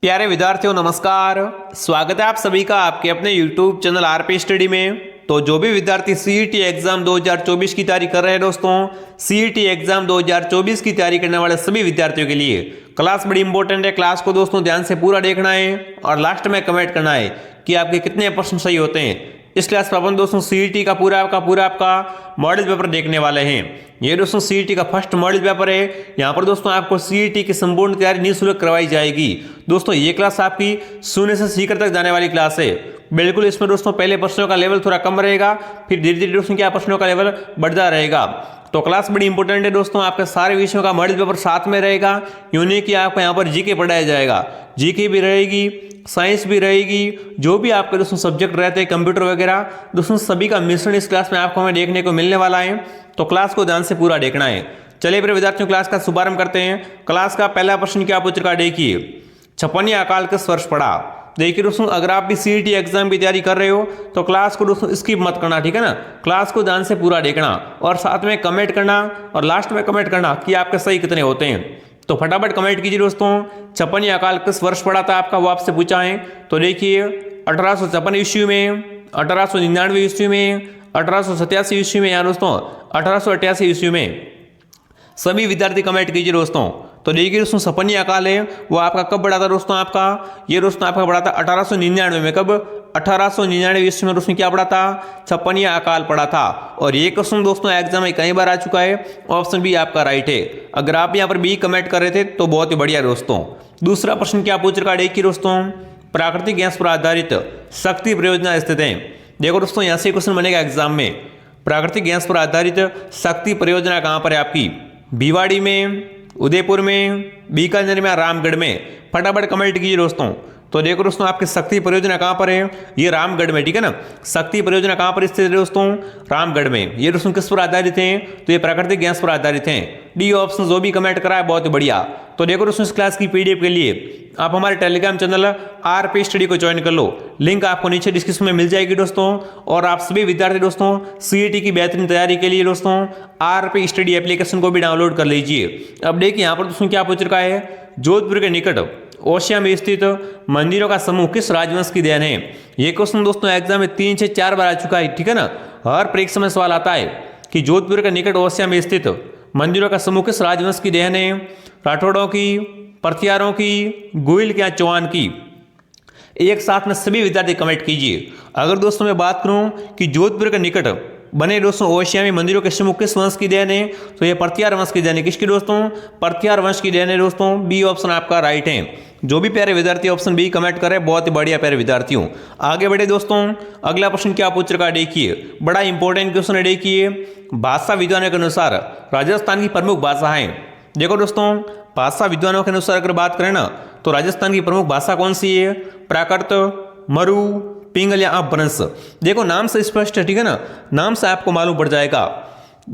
प्यारे विद्यार्थियों नमस्कार। स्वागत है आप सभी का आपके अपने YouTube चैनल आरपी स्टडी में। तो जो भी विद्यार्थी सीईटी एग्जाम 2024 की तैयारी कर रहे हैं दोस्तों, सीईटी एग्जाम 2024 की तैयारी करने वाले सभी विद्यार्थियों के लिए क्लास बड़ी इंपॉर्टेंट है। क्लास को दोस्तों ध्यान से पूरा देखना है और लास्ट में कमेंट करना है कि आपके कितने प्रश्न सही होते हैं। इस क्लास पर अपन दोस्तों सीईटी का पूरा आपका मॉडल पेपर देखने वाले हैं। ये दोस्तों सीईटी का फर्स्ट मॉडल पेपर है। यहाँ पर दोस्तों आपको सीईटी की संपूर्ण तैयारी निःशुल्क करवाई जाएगी। दोस्तों ये क्लास आपकी शून्य से सीकर तक जाने वाली क्लास है। बिल्कुल इसमें दोस्तों पहले प्रश्नों का लेवल थोड़ा कम रहेगा, फिर धीरे धीरे दोस्तों क्या प्रश्नों का लेवल बढ़ता रहेगा। तो क्लास बड़ी इंपॉर्टेंट है दोस्तों। आपके सारे विषयों का मॉडल पेपर साथ में रहेगा। यूं नहीं कि आपको यहाँ पर जीके पढ़ाया जाएगा, जीके भी रहेगी, साइंस भी रहेगी, जो भी आपके दोस्तों सब्जेक्ट रहते हैं कंप्यूटर वगैरह, दोस्तों सभी का मिश्रण इस क्लास में आपको हमें देखने को मिलने वाला है। तो क्लास को ध्यान से पूरा देखना है। चलिए फिर विद्यार्थियों क्लास का शुभारंभ करते हैं। क्लास का पहला प्रश्न क्या पूछ रखा देखिए, छप्पन अकाल किस वर्ष पड़ा। देखिए दोस्तों अगर आप भी सीईटी एग्जाम की तैयारी कर रहे हो तो क्लास को दोस्तों स्किप मत करना, ठीक है ना। क्लास को ध्यान से पूरा देखना और साथ में कमेंट करना और लास्ट में कमेंट करना कि आपके सही कितने होते हैं। तो फटाफट कमेंट कीजिए दोस्तों, छप्पन अकाल किस वर्ष पड़ा था आपका, वो आपसे पूछा है। तो देखिए 1856 ईस्वी में, 1899 ईस्वी में, 1887 ईस्वी में या दोस्तों 1888 ईस्वी में। सभी विद्यार्थी कमेंट कीजिए दोस्तों। तो देखिए दोस्तों छप्पन अकाल है वो आपका कब बढ़ा था दोस्तों, आपका ये दोस्तों आपका बढ़ा था 1899 में। कब? 1899 ईस्वी में दोस्तों क्या पड़ा था, छप्पन अकाल पड़ा था। और ये क्वेश्चन दोस्तों एग्जाम में कई बार आ चुका है। ऑप्शन बी आपका राइट है। अगर आप यहाँ पर बी कमेंट कर रहे थे तो बहुत ही बढ़िया दोस्तों। दूसरा प्रश्न क्या पूछ रखा देखिए दोस्तों, प्राकृतिक गैस पर आधारित शक्ति परियोजना स्थित है। देखो दोस्तों यहाँ से क्वेश्चन बनेगा एग्जाम में, प्राकृतिक गैस पर आधारित शक्ति परियोजना कहाँ पर है आपकी, भिवाड़ी में, उदयपुर में, बीकानेर में, रामगढ़ में। फटाफट कमेंट कीजिए दोस्तों। तो देखो दोस्तों आपकी शक्ति परियोजना कहाँ पर है, ये रामगढ़ में, ठीक है ना। शक्ति परियोजना कहाँ पर स्थित है दोस्तों, रामगढ़ में। ये दोस्तों किस पर आधारित हैं, तो ये प्राकृतिक गैस पर आधारित हैं। डी ऑप्शन जो भी कमेंट करा है बहुत बढ़िया। तो देखो दोस्तों इस क्लास की पीडीएफ के लिए आप हमारे टेलीग्राम चैनल आरपी स्टडी को ज्वाइन कर लो। लिंक आपको नीचे डिस्क्रिप्शन में मिल जाएगी दोस्तों। और आप सभी विद्यार्थी दोस्तों सीईटी की बेहतरीन तैयारी के लिए दोस्तों आरपी स्टडी एप्लीकेशन को भी डाउनलोड कर लीजिए। अब देखिए यहाँ पर दोस्तों क्या पूछ रखा है, जोधपुर के निकट ओसिया में स्थित मंदिरों का समूह किस राजवंश की देन है। ये क्वेश्चन दोस्तों एग्जाम में 3 से 4 बार आ चुका है, ठीक है ना। हर परीक्षा में सवाल आता है कि जोधपुर के निकट ओसिया में स्थित मंदिरों का समूह किस राजवंश की देन है, राठौड़ों की, परथियारों की, गोइल क्या, चौहान की। एक साथ में सभी विद्यार्थी कमेंट कीजिए। अगर दोस्तों मैं बात करूं कि जोधपुर के निकट बने दोस्तों ओसिया में मंदिरों के समूह किस वंश की देन है, तो ये परथियार वंश की देन है। किसकी दोस्तों, परथियार वंश की देन है दोस्तों। बी ऑप्शन आपका राइट है। जो भी प्यारे विद्यार्थी ऑप्शन बी कमेंट करे बहुत ही बढ़िया प्यारे विद्यार्थियों। आगे बढ़े दोस्तों, अगला प्रश्न क्या पूछ रखा है देखिए, बड़ा इंपॉर्टेंट क्वेश्चन है। देखिए भाषा विद्वानों के अनुसार राजस्थान की प्रमुख भाषा है। देखो दोस्तों भाषा विद्वानों के अनुसार अगर बात करें ना तो राजस्थान की प्रमुख भाषा कौन सी है, प्राकृत, मरु, पिंगल या अपभ्रंश। देखो नाम से स्पष्ट है, ठीक है ना, नाम से आपको मालूम पड़ जाएगा।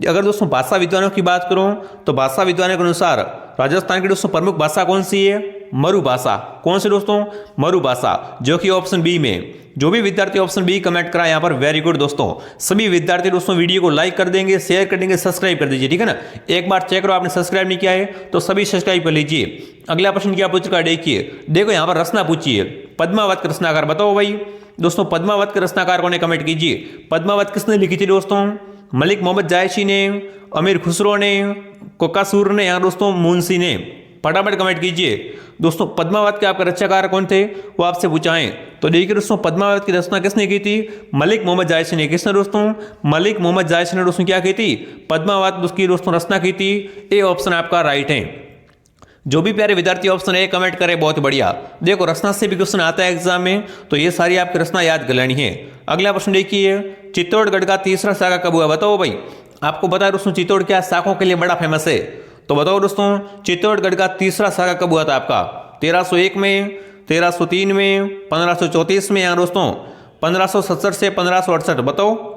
अगर दोस्तों भाषा विद्वानों की बात करूं तो भाषा विद्वानों के अनुसार राजस्थान की दोस्तों प्रमुख भाषा कौन सी है, मरु भाषा। कौन सी दोस्तों, मरु भाषा, जो कि ऑप्शन बी में। जो भी विद्यार्थी ऑप्शन बी कमेंट करा यहाँ पर वेरी गुड दोस्तों। सभी विद्यार्थी दोस्तों वीडियो को लाइक कर देंगे, शेयर कर देंगे, सब्सक्राइब कर दीजिए, ठीक है ना। एक बार चेक करो आपने सब्सक्राइब नहीं किया है तो सभी सब्सक्राइब कर लीजिए। अगला प्रश्न क्या पूछ रखा है देखिए, देखो यहाँ पर रचना पूछिए, पद्मावत के रचनाकार बताओ भाई। दोस्तों पद्मावत के रचनाकार कौन है, कमेंट कीजिए। पद्मावत किसने लिखी थी दोस्तों, मलिक मोहम्मद जायसी ने, अमीर खुसरो ने, कोकासूर ने या दोस्तों मुंशी ने। फटाफट कमेंट कीजिए दोस्तों। पद्मावत के आपके रचनाकार कौन थे वो आपसे पूछा है। तो देखिए दोस्तों पद्मावत की रचना किसने की थी, मलिक मोहम्मद जायसी ने। किसने दोस्तों, मलिक मोहम्मद जायसी ने दोस्तों क्या की थी, पद्मावत उसकी दोस्तों रचना की थी। ए ऑप्शन आपका राइट है। जो भी प्यारे विद्यार्थी ऑप्शन ए कमेंट करे बहुत बढ़िया। देखो रचना से भी क्वेश्चन आता है एग्जाम में, तो ये सारी आपकी रचना याद कर लेनी है। अगला प्रश्न देखिए, चित्तौड़गढ़ का तीसरा शाखा कब हुआ बताओ भाई। आपको पता है दोस्तों चित्तौड़ क्या शाखों के लिए बड़ा फेमस है। तो बताओ दोस्तों चित्तौड़गढ़ का तीसरा शाखा कब हुआ था आपका, 1301 में, 1303 में, 1534 में या दोस्तों 1567 से 1568। बताओ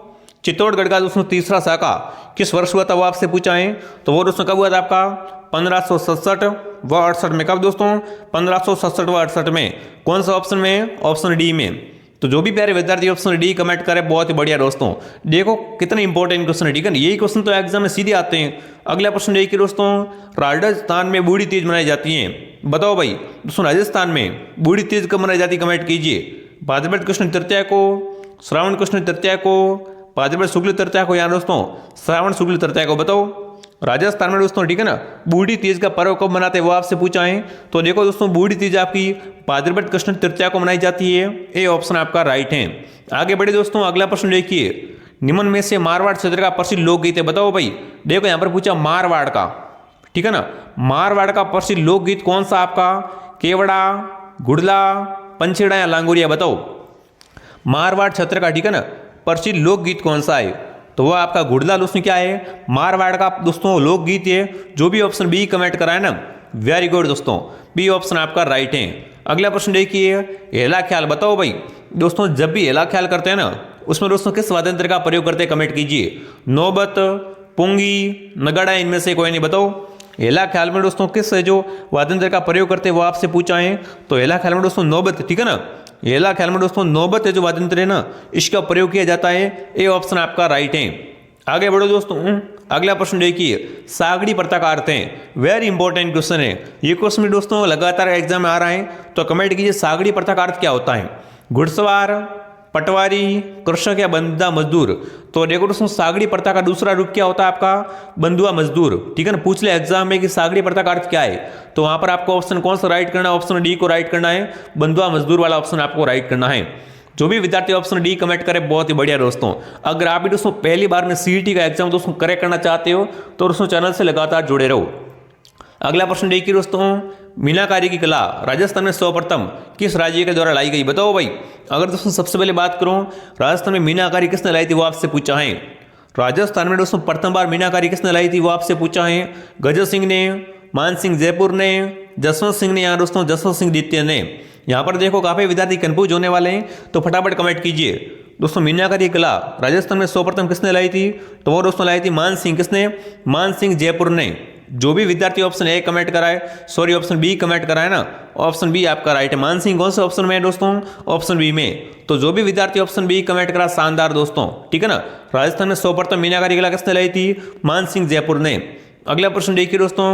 चित्तौड़गढ़ का दोस्तों तीसरा शाखा किस वर्ष हुआ था वो आपसे पूछा है। तो वो दोस्तों कब हुआ था आपका, 1567 व 68 में। कब दोस्तों, 1567 व 68 में। कौन सा ऑप्शन में, ऑप्शन डी में। तो जो भी प्यारे विद्यार्थी ऑप्शन डी कमेंट करे बहुत ही बढ़िया दोस्तों। देखो कितने इंपॉर्टेंट क्वेश्चन है, ठीक है ना, यही क्वेश्चन तो एग्जाम में सीधे आते हैं। अगला प्रश्न देखिए दोस्तों, राजस्थान में बूढ़ी तीज मनाई जाती है, बताओ भाई दोस्तों राजस्थान में बूढ़ी तीज कब मनाई जाती है, कमेंट कीजिए। भाद्रपद कृष्ण तृतीया को, श्रावण कृष्ण तृतीया को, भाद्रपद शुक्ल तृतीया को, या दोस्तों श्रावण शुक्ल तृतीया को, बताओ राजस्थान में दोस्तों, ठीक है ना। बूढ़ी तीज का पर्व कब मनाते हैं वो आपसे पूछा है। तो देखो दोस्तों बूढ़ी तीज आपकी भाद्रपद कृष्ण तृतीया को मनाई जाती है, ये ऑप्शन आपका राइट है। आगे बढ़े दोस्तों, अगला प्रश्न देखिए, निम्न में से मारवाड़ क्षेत्र का प्रसिद्ध लोकगीत है, बताओ भाई। देखो यहाँ पर पूछा मारवाड़ का, ठीक है ना, मारवाड़ का प्रसिद्ध लोकगीत कौन सा आपका, केवड़ा, गुड़ला, पंछेड़ा या लांगुरिया, बताओ मारवाड़ क्षेत्र का, ठीक है ना, प्रसिद्ध लोकगीत कौन सा है। तो वो आपका गुड़ला दोस्तों क्या है, मारवाड़ का दोस्तों लोकगीत है। जो भी ऑप्शन बी कमेंट कराए ना, वेरी गुड दोस्तों, बी ऑप्शन आपका राइट है। अगला प्रश्न देखिए, हेला ख्याल, बताओ भाई दोस्तों जब भी हेला ख्याल करते हैं ना, उसमें दोस्तों किस वाद्य यंत्र का प्रयोग करते हैं, कमेंट कीजिए। नौबत, पुंगी, नगाड़ा, इनमें से कोई नहीं, बताओ हेला ख्याल में दोस्तों किस जो वाद्य यंत्र का प्रयोग करते हैं वो आपसे पूछा है। तो हेला ख्याल में दोस्तों नौबत, ठीक है ना, हेला ख्याल में दोस्तों नौबत है जो वाद्य यंत्र है ना, इसका प्रयोग किया जाता है, ये ऑप्शन आपका राइट है। आगे बढ़ो दोस्तों, अगला प्रश्न देखिए, सागड़ी प्रथा का अर्थ है, वेरी इंपॉर्टेंट क्वेश्चन है ये क्वेश्चन भी दोस्तों लगातार एग्जाम में आ रहा है। तो कमेंट कीजिए सागड़ी प्रथा का अर्थ क्या होता है, घुड़सवार, पटवारी, कृषक या बंधुआ मजदूर। तो देखो दोस्तों सागड़ी प्रथा का दूसरा रूप क्या होता है आपका, बंधुआ मजदूर, ठीक है ना। पूछ ले एग्जाम में कि सागड़ी प्रथा का अर्थ क्या है, तो वहां पर आपको ऑप्शन कौन सा राइट करना है, ऑप्शन डी को राइट करना है, बंधुआ मजदूर वाला ऑप्शन आपको राइट करना है। जो भी विद्यार्थी ऑप्शन डी कमेंट करे बहुत ही बढ़िया दोस्तों। अगर आप भी दोस्तों पहली बार में सीईटी का एग्जाम दोस्तों करेक्ट करना चाहते हो तो दोस्तों चैनल से लगातार जुड़े रहो। अगला प्रश्न देखिए दोस्तों, मीनाकारी की कला राजस्थान में सर्वप्रथम किस राज्य के द्वारा लाई गई, बताओ भाई। अगर दोस्तों सबसे पहले बात करूं राजस्थान में मीनाकारी किसने लाई थी वो आपसे पूछा है। राजस्थान में दोस्तों प्रथम बार मीनाकारी किसने लाई थी वो आपसे पूछा है। गजर सिंह ने, मान सिंह जयपुर ने, जसवंत सिंह ने, या दोस्तों जसवंत सिंह द्वितीय ने। यहाँ पर देखो काफी विद्यार्थी कंफ्यूज होने वाले हैं, तो फटाफट कमेंट कीजिए। दोस्तों मीनाकारी कला राजस्थान में सर्वप्रथम किसने लाई थी, तो वो दोस्तों लाई थी मान सिंह, किसने, मान सिंह जयपुर ने। जो भी विद्यार्थी ऑप्शन ए कमेंट कराए, सॉरी ऑप्शन बी कमेंट कराए ना, ऑप्शन बी आपका राइट है। मान सिंह कौन से ऑप्शन में है दोस्तों, ऑप्शन बी में। तो जो भी विद्यार्थी ऑप्शन बी कमेंट करा शानदार दोस्तों, ठीक है ना। राजस्थान में सर्वप्रथम मीनाकारी कला किसने लाई थी, मान सिंह जयपुर ने। अगला प्रश्न देखिए दोस्तों,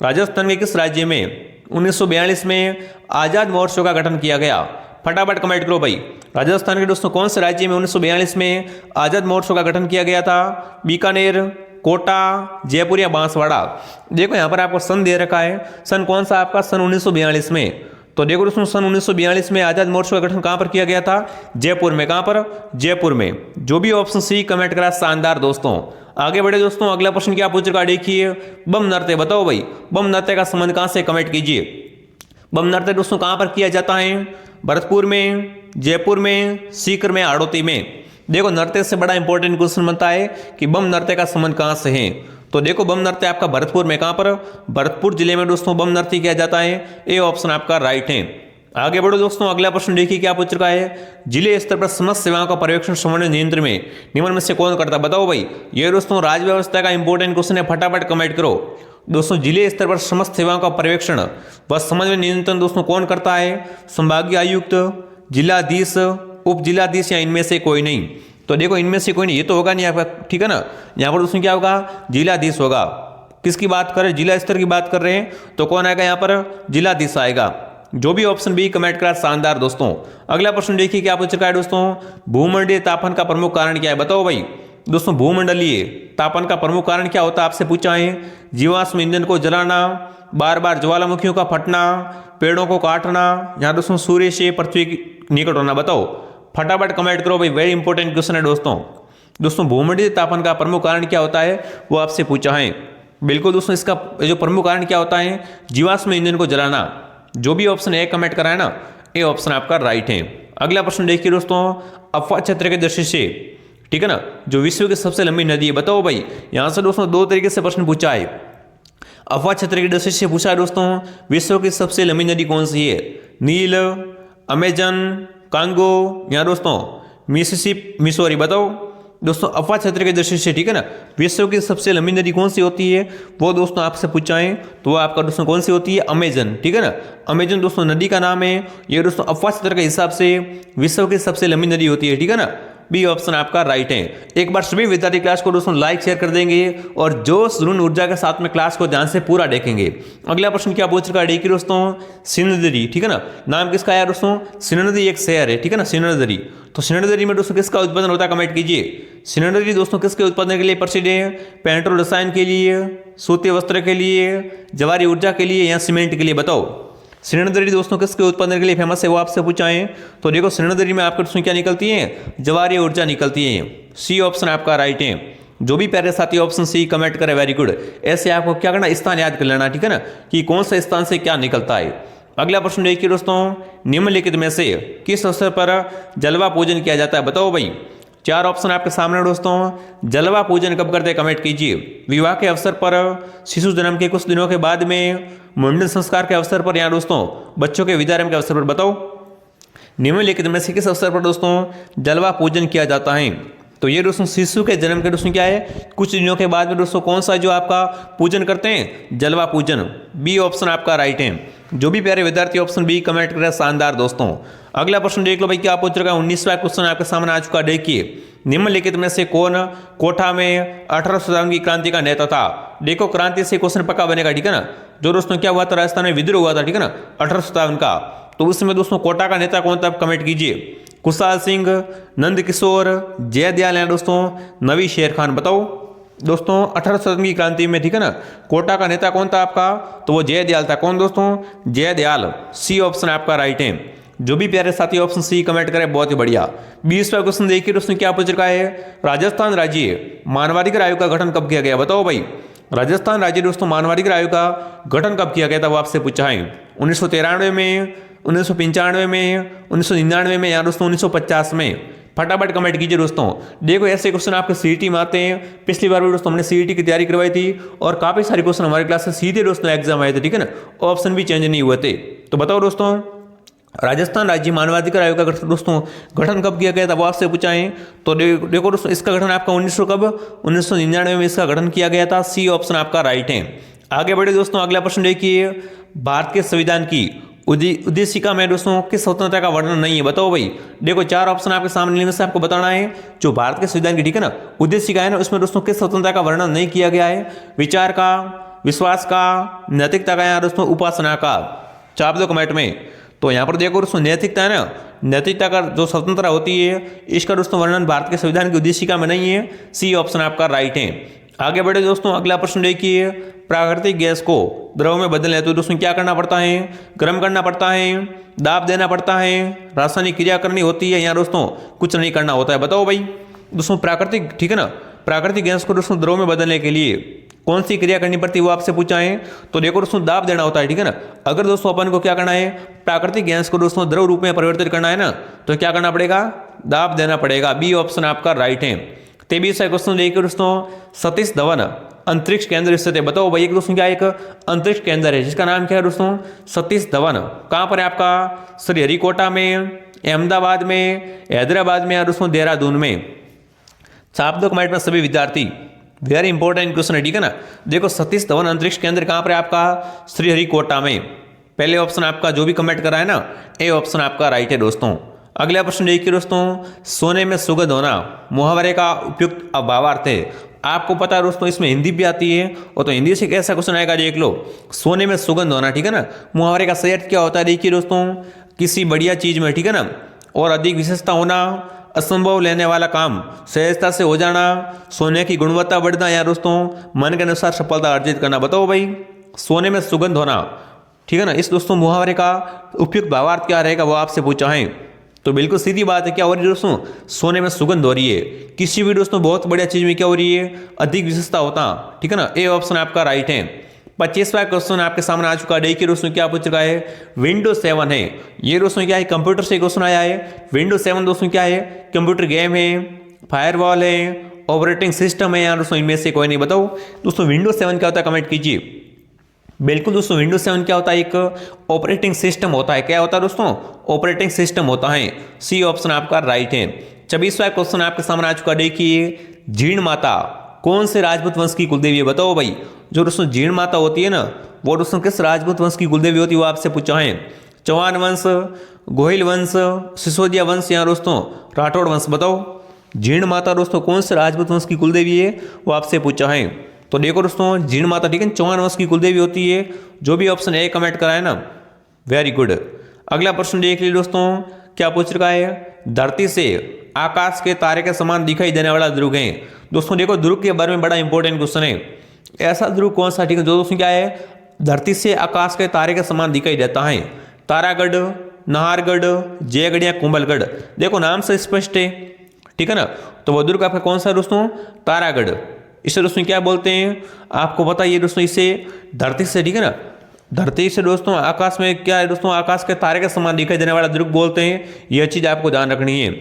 राजस्थान के किस राज्य में 1942 में आजाद महोत्सव का गठन किया गया, फटाफट कमेंट करो भाई। राजस्थान के दोस्तों कौन से राज्य में 1942 में आजाद महोत्सव का गठन किया गया था, बीकानेर, कोटा, जयपुर या बांसवाड़ा। देखो यहाँ पर आपको सन दे रखा है, सन कौन सा आपका, सन 1942 में। तो देखो दोस्तों सन 1942 में आजाद महोत्सव का गठन कहां पर किया गया था, जयपुर में। कहां पर, जयपुर में। जो भी ऑप्शन सी कमेंट करा शानदार दोस्तों। आगे बढ़े दोस्तों, अगला प्रश्न क्या पूछ रखा देखिए, बम नृत्य, बताओ भाई बम नृत्य का संबंध कहां से, कमेंट कीजिए। बम नृत्य दोस्तों कहां पर किया जाता है, भरतपुर में, जयपुर में, सीकर में, हाड़ौती में। देखो नृत्य से बड़ा इंपॉर्टेंट क्वेश्चन बनता है कि बम नृत्य का संबंध कहां से है। तो देखो बम नृत्य आपका भरतपुर में, कहां पर, भरतपुर जिले में दोस्तों बम नृत्य किया जाता है, ये ऑप्शन आपका राइट है। आगे बढ़ो दोस्तों, अगला प्रश्न देखिए क्या पूछ रखा है, जिले स्तर पर समस्त सेवाओं का पर्यवेक्षण समन्वय नियंत्रण में निम्न में से कौन करता है, बताओ भाई। ये दोस्तों राज्य व्यवस्था का इंपॉर्टेंट क्वेश्चन है, फटाफट कमेंट करो। दोस्तों जिले स्तर पर समस्त सेवाओं का पर्यवेक्षण व समन्वय नियंत्रण दोस्तों कौन करता है, संभागीय आयुक्त, जिलाधीश, उप जिलाधीश, या इनमें से कोई नहीं। तो देखो इनमें से कोई नहीं, ये तो होगा नहीं आपका, ठीक है ना। यहाँ पर दोस्तों क्या होगा, जिलाधीश होगा। किसकी बात कर रहे हैं, जिला स्तर की बात कर रहे हैं, तो कौन आएगा यहाँ पर, जिलाधीश आएगा। जो भी ऑप्शन बी कमेंट करा शानदार दोस्तों। अगला प्रश्न देखिए क्या पूछ रखा है दोस्तों, भूमंडलीय तापन का प्रमुख कारण क्या है, बताओ भाई। दोस्तों भूमंडलीय तापन का प्रमुख कारण क्या होता है आपसे पूछा है। जीवाश्म ईंधन को जलाना, बार बार ज्वालामुखियों का फटना, पेड़ों को काटना, या दोस्तों सूर्य से पृथ्वी के निकट होना, बताओ फटाफट कमेंट करो भाई, वेरी इंपॉर्टेंट क्वेश्चन है दोस्तों। दोस्तों भूमंडलीय तापन का प्रमुख कारण क्या होता है वो आपसे पूछा है। बिल्कुल दोस्तों इसका जो प्रमुख कारण क्या होता है, जीवाश्म ईंधन को जलाना। जो भी ऑप्शन ए कमेंट करा है ना, ये ऑप्शन आपका राइट है। अगला प्रश्न देखिए दोस्तों, अफवाह क्षेत्र के दृष्टि से, ठीक है ना, जो विश्व की सबसे लंबी नदी है, बताओ भाई। यहां से दोस्तों दो तरीके से प्रश्न पूछा है। अफवाह क्षेत्र की दृष्टि से पूछा है दोस्तों, विश्व की सबसे लंबी नदी कौन सी है, नील, अमेजन, कांगो, या दोस्तों मिसिसिपी, मिसौरी, बताओ दोस्तों अफवाह क्षेत्र के दृष्टि से, ठीक है ना, विश्व की सबसे लंबी नदी कौन सी होती है, वो दोस्तों आपसे पूछाएं तो वो आपका दोस्तों कौन सी होती है, अमेजन, ठीक है ना। अमेजन दोस्तों नदी का नाम है। ये दोस्तों अफवाह क्षेत्र के हिसाब से विश्व की सबसे लंबी नदी होती है, ठीक है ना। बी ऑप्शन आपका राइट है। एक बार सभी विद्यार्थी क्लास को दोस्तों लाइक शेयर कर देंगे और जोश जुनून ऊर्जा के साथ में क्लास को ध्यान से पूरा देखेंगे। अगला प्रश्न क्या पूछ रखा है देखिए दोस्तों, सिन्नदरी, ठीक है ना, नाम किसका है दोस्तों, सिन्नदरी एक शहर है, ठीक है ना, सिन्नदरी। तो सिन्नदरी में दोस्तों किसका उत्पादन होता है, कमेंट कीजिए। सिन्नदरी दोस्तों किसके उत्पादन के लिए प्रसिद्ध है, पेट्रोल रसायन के लिए, सूती वस्त्र के लिए, जवारी ऊर्जा के लिए या सीमेंट के लिए, बताओ। सिन्नदरी दोस्तों किसके उत्पादन के लिए फेमस है, वो आपसे पूछाएं तो देखो सिन्नदरी में आपके दोस्तों क्या निकलती है, जवारी ऊर्जा निकलती है। सी ऑप्शन आपका राइट है। जो भी प्यारे साथी ऑप्शन सी कमेंट करे वेरी गुड। ऐसे आपको क्या करना, स्थान याद कर लेना, ठीक है ना, कि कौन सा स्थान से क्या निकलता है। अगला प्रश्न देखिए दोस्तों, निम्नलिखित में से किस अवसर पर जलवा पूजन किया जाता है, बताओ भाई। चार ऑप्शन आपके सामने दोस्तों। जलवा पूजन कब करते हैं, कमेंट कीजिए। विवाह के अवसर पर, शिशु जन्म के कुछ दिनों के बाद में, मुंडन संस्कार के अवसर पर, या दोस्तों बच्चों के विदारंभ के अवसर पर, बताओ। निम्नलिखित में से किस अवसर पर दोस्तों जलवा पूजन किया जाता है। तो ये दोस्तों शिशु के जन्म के दोस्तों क्या है, कुछ दिनों के बाद में दोस्तों कौन सा जो आपका पूजन करते हैं, जलवा पूजन। बी ऑप्शन आपका राइट है। जो भी प्यारे विद्यार्थी ऑप्शन बी कमेंट करें, शानदार दोस्तों। अगला प्रश्न देख लो भाई, क्या पूछ रखा है, 19वां क्वेश्चन आपके सामने आ चुका। देखिए निम्नलिखित में से कौन कोटा में 18 शताब्दी की क्रांति का नेता था। देखो क्रांति से क्वेश्चन पक्का बनेगा, ठीक है ना। जो दोस्तों क्या हुआ था, राजस्थान में विद्रोह हुआ था, ठीक है ना, 18 शताब्दी का। तो उसमें दोस्तों कोटा का नेता कौन था, कमेंट कीजिए। कुशाल सिंह, नंद किशोर, जयदयाल या दोस्तों नवी शेर खान, बताओ। दोस्तों 18 शताब्दी की क्रांति में, ठीक है ना, कोटा का नेता कौन था आपका, तो वो जयदयाल था। कौन दोस्तों, जयदयाल। सी ऑप्शन आपका राइट है। जो भी प्यारे साथी ऑप्शन सी कमेंट करें, बहुत ही बढ़िया। 20वां क्वेश्चन देखिए दोस्तों, क्या पूछ रखा है, राजस्थान राज्य मानवाधिकार आयोग का गठन कब किया गया, बताओ भाई। राजस्थान राज्य दोस्तों मानवाधिकार आयोग का गठन कब किया गया था, वो आपसे पूछा है। 1993 में, 1995 में, 1999 में या दोस्तों 1950 में। फटाफट कमेंट कीजिए दोस्तों। देखो ऐसे क्वेश्चन आपके सीईटी में आते हैं। पिछली बार भी दोस्तों हमने सीईटी की तैयारी करवाई थी और काफी सारे क्वेश्चन हमारे क्लास से सीधे दोस्तों एग्जाम आए थे, ठीक है ना, ऑप्शन भी चेंज नहीं हुए थे। तो बताओ दोस्तों, राजस्थान राज्य मानवाधिकार आयोग का दोस्तों गठन कब किया गया था, वो आपसे पूछा है। तो देखो दोस्तों इसका गठन आपका 1999 में इसका गठन किया गया था। सी ऑप्शन आपका राइट है। आगे बढ़े दोस्तों, अगला प्रश्न देखिए, भारत के संविधान की उद्देशिका में दोस्तों किस स्वतंत्रता का वर्णन नहीं है, बताओ भाई। देखो चार ऑप्शन आपके सामने, इनमें से आपको बताना है जो भारत के संविधान की, ठीक है ना, उद्देशिका है ना, उसमें दोस्तों किस स्वतंत्रता का वर्णन नहीं किया गया है। विचार का, विश्वास का, नैतिकता का या दोस्तों उपासना का। चाप दो कमेंट में। तो यहाँ पर देखो दोस्तों नैतिकता है ना, नैतिकता का जो स्वतंत्रता होती है इसका दोस्तों वर्णन भारत के संविधान की उद्देशिका में नहीं है। सी ऑप्शन आपका राइट है। आगे बढ़े दोस्तों, अगला प्रश्न देखिए, प्राकृतिक गैस को द्रव में बदलने तो दोस्तों क्या करना पड़ता है, गर्म करना पड़ता है, दाब देना पड़ता है, रासायनिक क्रिया करनी होती है या दोस्तों कुछ नहीं करना होता है, बताओ भाई। दोस्तों प्राकृतिक, ठीक है ना, प्राकृतिक गैस को दोस्तों द्रव में बदलने के लिए कौन सी क्रिया करनी पड़ती है, वो आपसे पूछा है। तो देखो दोस्तों दाब देना होता है, ठीक है ना। अगर दोस्तों अपन को क्या करना है, प्राकृतिक गैस को दोस्तों द्रव रूप में परिवर्तित करना है ना, तो क्या करना पड़ेगा, दाब देना पड़ेगा। बी ऑप्शन आपका राइट है। 23वां क्वेश्चन देखिए दोस्तों, सतीश धवन अंतरिक्ष केंद्र स्थित है, बताओ भाई। एक दोस्तों क्या एक अंतरिक्ष केंद्र है जिसका नाम क्या है दोस्तों, सतीश धवन। कहाँ पर है आपका, श्रीहरिकोटा में, अहमदाबाद में, हैदराबाद में या दोस्तों देहरादून में। छाप दो कमेंट में सभी विद्यार्थी, वेरी इंपॉर्टेंट क्वेश्चन है, ठीक है ना। देखो सतीश धवन अंतरिक्ष केंद्र कहाँ पर है आपका, श्रीहरिकोटा में। पहले ऑप्शन आपका जो भी कमेंट करा है ना, ए ऑप्शन आपका राइट है दोस्तों। अगला प्रश्न देखिए दोस्तों, सोने में सुगंध होना मुहावरे का उपयुक्त भावार्थ है। आपको पता है दोस्तों इसमें हिंदी भी आती है, और तो हिंदी से कैसा क्वेश्चन आएगा देख लो। सोने में सुगंध होना, ठीक है ना, मुहावरे का सही अर्थ क्या होता है देखिए दोस्तों, किसी बढ़िया चीज में, ठीक है ना, और अधिक विशेषता होना, असंभव लेने वाला काम सहजता से हो जाना, सोने की गुणवत्ता बढ़ना या दोस्तों मन के अनुसार सफलता अर्जित करना, बताओ भाई। सोने में सुगंध होना, ठीक है ना, इस दोस्तों मुहावरे का उपयुक्त भावार्थ क्या रहेगा वो आपसे पूछा है। तो बिल्कुल सीधी बात है, क्या हो रही है दोस्तों, सोने में सुगंध हो रही है। किसी भी दोस्तों बहुत बढ़िया चीज में क्या हो रही है, अधिक विशेषता होता, ठीक है ना, ए ऑप्शन आपका राइट है। 25वां क्वेश्चन आपके सामने आ चुका है। देखिए दोस्तों क्या पूछ रखा है, विंडोज 7 है। ये दोस्तों क्या है, कंप्यूटर से क्वेश्चन आया है। विंडोज 7 दोस्तों क्या है, कंप्यूटर गेम है, फायरवॉल है, ऑपरेटिंग सिस्टम है या दोस्तों इनमें से कोई नहीं, बताओ। दोस्तों विंडोज 7 क्या होता है, कमेंट कीजिए। बिल्कुल दोस्तों विंडोज 7 क्या होता है, एक ऑपरेटिंग सिस्टम होता है। क्या होता है दोस्तों, ऑपरेटिंग सिस्टम होता है। सी ऑप्शन आपका राइट है। 26वां क्वेश्चन आपके सामने आ चुका। देखिए, जीर्ण माता कौन से राजपूत वंश की कुलदेवी है? बताओ भाई। जो दोस्तों जीर्ण माता होती है ना, वो दोस्तों किस राजपूत वंश की कुलदेवी होती है? वो आपसे पूछा है। चौहान वंश, गोहिल वंश, सिसोदिया वंश या दोस्तों राठौड़ वंश? बताओ, जीर्ण माता दोस्तों कौन से राजपूत वंश की कुलदेवी है? वो आपसे पूछा है। तो देखो दोस्तों, जीर्ण माता ठीक है चौहान वंश की कुलदेवी होती है। जो भी ऑप्शन ए कमेंट करा है ना, वेरी गुड। अगला प्रश्न देख लीजिए दोस्तों, क्या पूछ रखा है? धरती से आकाश के तारे के समान दिखाई देने वाला ध्रुव है। दोस्तों देखो, ध्रुव के बारे में बड़ा इंपॉर्टेंट क्वेश्चन है। ऐसा ध्रुव कौन सा ठीक है जो दोस्तों क्या है धरती से आकाश के तारे के समान दिखाई देता है? तारागढ़, नाहरगढ़, जयगढ़ या कुंभलगढ़? देखो नाम से स्पष्ट है, ठीक है ना। तो वो ध्रुव आपका कौन सा दोस्तों? तारागढ़। इसे दोस्तों क्या बोलते हैं? आपको पता है दोस्तों, इसे धरती से ठीक है ना, धरती से दोस्तों आकाश में क्या है दोस्तों, आकाश के तारे के समान दिखाई देने वाला ध्रुव बोलते हैं। यह चीज आपको ध्यान रखनी है।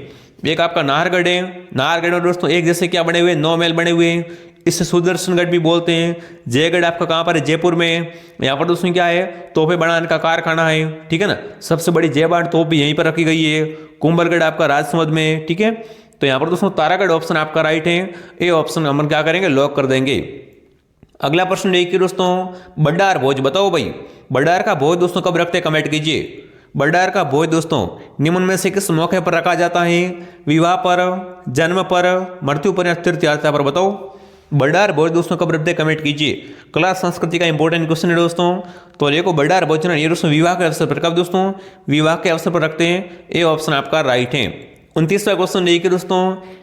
एक आपका नाहरगढ़ है। नाहरगढ़ में दोस्तों एक जैसे क्या बने हुए, 9 महल बने हुए हैं। इसे सुदर्शनगढ़ भी बोलते हैं। जयगढ़ आपका कहाँ पर है? जयपुर में। यहाँ पर दोस्तों क्या है? तोपे बनाने का कारखाना है, ठीक है ना। सबसे बड़ी जयबाढ़ तोप भी यहीं पर रखी गई है। कुंभलगढ़ आपका राजसमंद में, ठीक है। तो यहाँ पर दोस्तों तारागढ़ ऑप्शन आपका राइट है। ये ऑप्शन हम क्या करेंगे? लॉक कर देंगे। अगला प्रश्न देखिए दोस्तों, बड्डार भोज। बताओ भाई, बड्डार का भोज दोस्तों कब रखते हैं? कमेंट कीजिए। बड्डार का भोज दोस्तों निम्न में से किस मौके पर रखा जाता है? विवाह पर, जन्म पर, मृत्यु पर या तीर्थ यात्रा पर? बताओ, बड्डार भोज दोस्तों कब रखते हैं? कमेंट कीजिए। कला संस्कृति का इंपॉर्टेंट क्वेश्चन है दोस्तों। तो देखो, बड्डार भोज ना ये दोस्तों विवाह के अवसर पर, कब दोस्तों? विवाह के अवसर पर रखते हैं। ये ऑप्शन आपका राइट है। 29वां क्वेश्चन देखिए दोस्तों,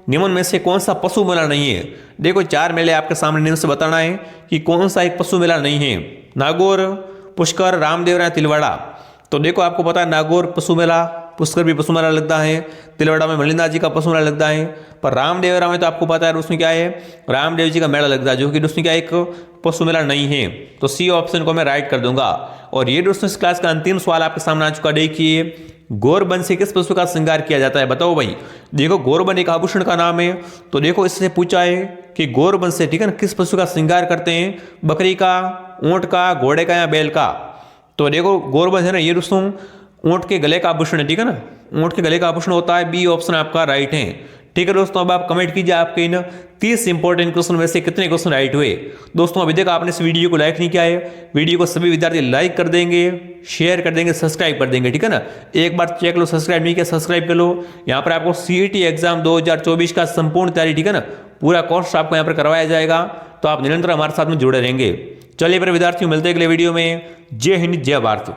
निम्न में से कौन सा पशु मेला नहीं है? देखो 4 मेले आपके सामने, निम्न से बताना है कि कौन सा एक पशु मेला नहीं है। नागौर, पुष्कर, रामदेवरा या तिलवाड़ा? तो देखो आपको पता है नागौर पशु मेला, पुष्कर भी पशु मेला लगता है, तिलवाड़ा में मलिनाथ जी का पशु मेला लगता है। पर रामदेवरा में तो आपको पता है उसमें क्या है, रामदेव जी का मेला लगता है, जो कि दोस्तों क्या एक पशु मेला नहीं है। तो सी ऑप्शन को मैं राइट कर दूंगा। और ये दोस्तों इस क्लास का अंतिम सवाल आपके सामने आ चुका। देखिए, गौरबन से किस पशु का श्रृंगार किया जाता है? बताओ भाई। देखो, गौरबन एक आभूषण का नाम है। तो देखो इससे पूछा है कि गौरबन से ठीक है ना किस पशु का श्रृंगार करते हैं? बकरी का, ऊंट का, घोड़े का या बैल का? तो देखो गौरबन है ना ये दोस्तों ऊंट के गले का आभूषण है, ठीक है ना। ऊंट के गले का आभूषण होता है। बी ऑप्शन आपका राइट है। ठीक है दोस्तों, अब आप कमेंट कीजिए आपके इन 30 इंपॉर्टेंट क्वेश्चन में से कितने क्वेश्चन राइट हुए। दोस्तों अभी तक आपने इस वीडियो को लाइक नहीं किया है, वीडियो को सभी विद्यार्थी लाइक कर देंगे, शेयर कर देंगे, सब्सक्राइब कर देंगे, ठीक है ना। एक बार चेक लो, सब्सक्राइब नहीं किया सब्सक्राइब कर लो। यहाँ पर आपको सीईटी एग्जाम 2024 का संपूर्ण तैयारी, ठीक है ना, पूरा कोर्स आपको यहाँ पर करवाया जाएगा। तो आप निरंतर हमारे साथ में जुड़े रहेंगे। चलिए फिर विद्यार्थियों, मिलते हैं अगले वीडियो में। जय हिंद, जय भारत।